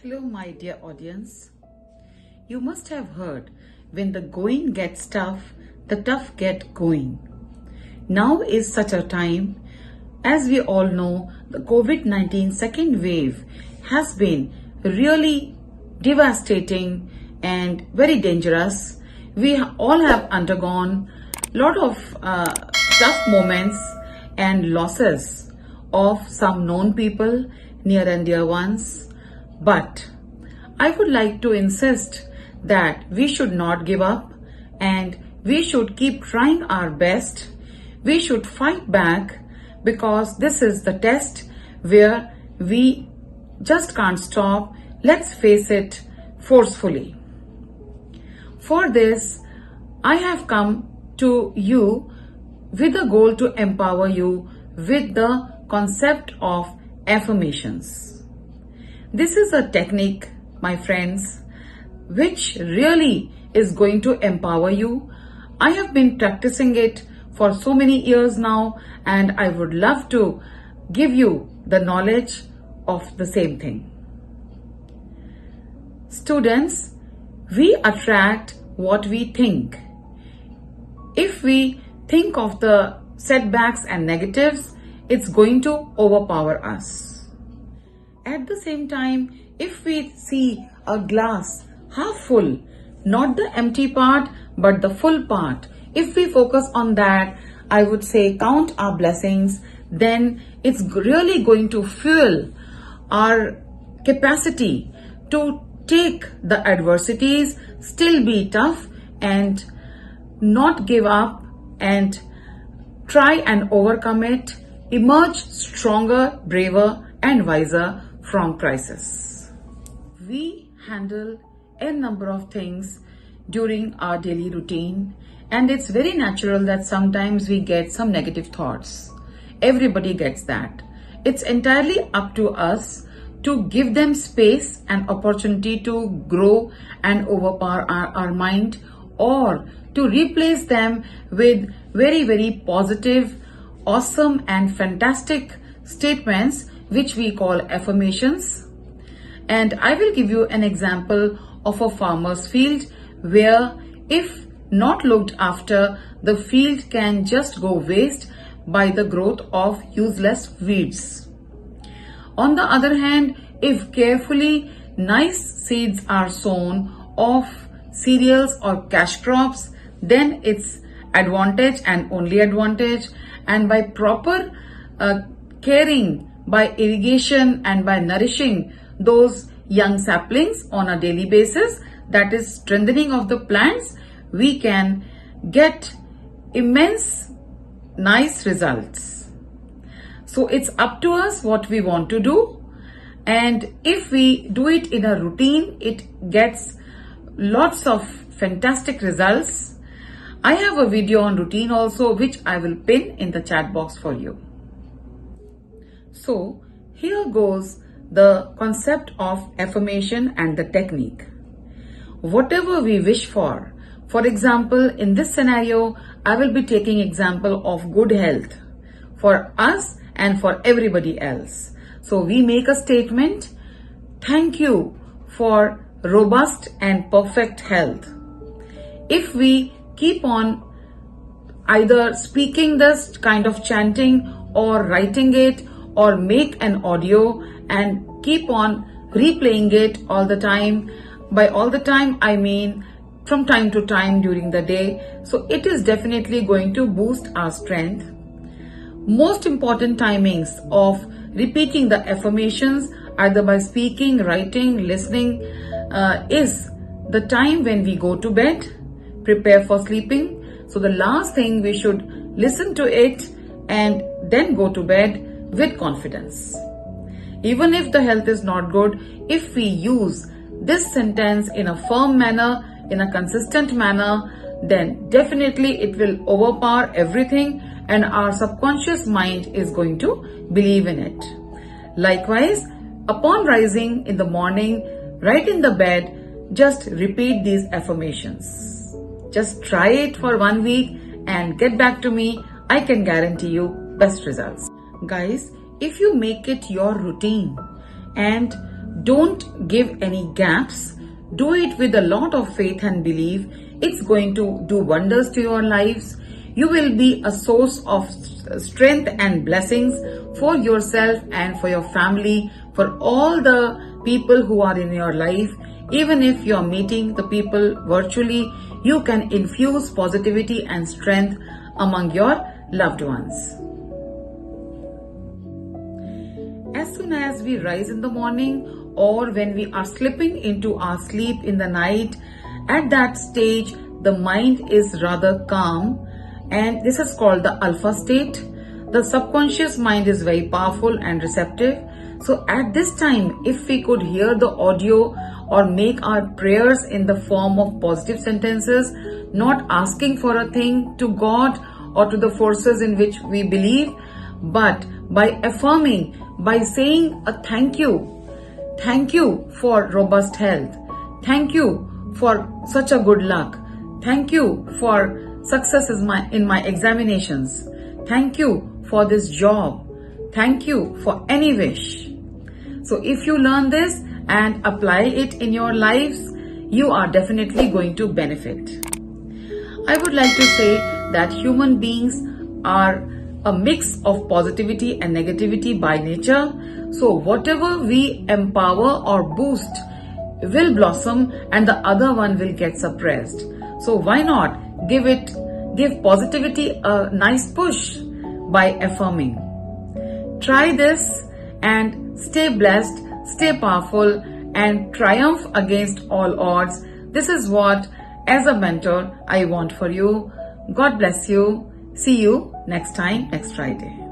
Hello, my dear audience. You must have heard when the going gets tough, the tough get going. Now is such a time. As we all know, the COVID-19 second wave has been really devastating and very dangerous. We all have undergone a lot of tough moments and losses of some known people, near and dear ones. But I would like to insist that we should not give up and we should keep trying our best. We should fight back because this is the test where we just can't stop. Let's face it forcefully. For this, I have come to you with a goal to empower you with the concept of affirmations. This is a technique, my friends, which really is going to empower you. I have been practicing it for so many years now, and I would love to give you the knowledge of the same thing. Students, we attract what we think. If we think of the setbacks and negatives, it's going to overpower us. At the same time, if we see a glass half full, not the empty part, but the full part, if we focus on that, I would say count our blessings, then it's really going to fuel our capacity to take the adversities, still be tough and not give up and try and overcome it, emerge stronger, braver and wiser from crisis. We handle a number of things during our daily routine, and it's very natural that sometimes we get some negative thoughts. Everybody gets that. It's entirely up to us to give them space and opportunity to grow and overpower our mind, or to replace them with very, very positive, awesome and fantastic statements which we call affirmations. And I will give you an example of a farmer's field where if not looked after, the field can just go waste by the growth of useless weeds. On the other hand, if carefully nice seeds are sown of cereals or cash crops, then it's advantage and only advantage. And by proper caring, by irrigation and by nourishing those young saplings on a daily basis, that is strengthening of the plants, we can get immense nice results. So it's up to us what we want to do, and if we do it in a routine, it gets lots of fantastic results. I have a video on routine also, which I will pin in the chat box for you. So here goes the concept of affirmation and the technique. Whatever we wish for example, in this scenario, I will be taking example of good health for us and for everybody else. So we make a statement, thank you for robust and perfect health. If we keep on either speaking this kind of chanting or writing it or make an audio and keep on replaying it all the time. By all the time, I mean from time to time during the day. So it is definitely going to boost our strength. Most important timings of repeating the affirmations, either by speaking, writing, listening, is the time when we go to bed, prepare for sleeping. So the last thing, we should listen to it and then go to bed with confidence. Even if the health is not good, if we use this sentence in a firm manner, in a consistent manner, then definitely it will overpower everything and our subconscious mind is going to believe in it. Likewise, upon rising in the morning, right in the bed, just repeat these affirmations. Just try it for 1 week and get back to me. I can guarantee you best results. Guys, if you make it your routine and Don't give any gaps. Do it with a lot of faith and belief. It's going to do wonders to your lives. You will be a source of strength and blessings for yourself and for your family, for all the people who are in your life. Even if you're meeting the people virtually, you can infuse positivity and strength among your loved ones. As soon as we rise in the morning or when we are slipping into our sleep in the night, at that stage, the mind is rather calm, and this is called the alpha state. The subconscious mind is very powerful and receptive. So at this time, if we could hear the audio or make our prayers in the form of positive sentences, not asking for a thing to God or to the forces in which we believe, but by affirming, by saying a thank you for robust health, thank you for such a good luck, thank you for success in my examinations, thank you for this job, thank you for any wish. So if you learn this and apply it in your lives, you are definitely going to benefit. I would like to say that human beings are a mix of positivity and negativity by nature. So whatever we empower or boost will blossom and the other one will get suppressed. So why not give positivity a nice push by affirming. Try this and stay blessed, stay powerful, and triumph against all odds. This is what, as a mentor, I want for you. God bless you. See you next time, next Friday.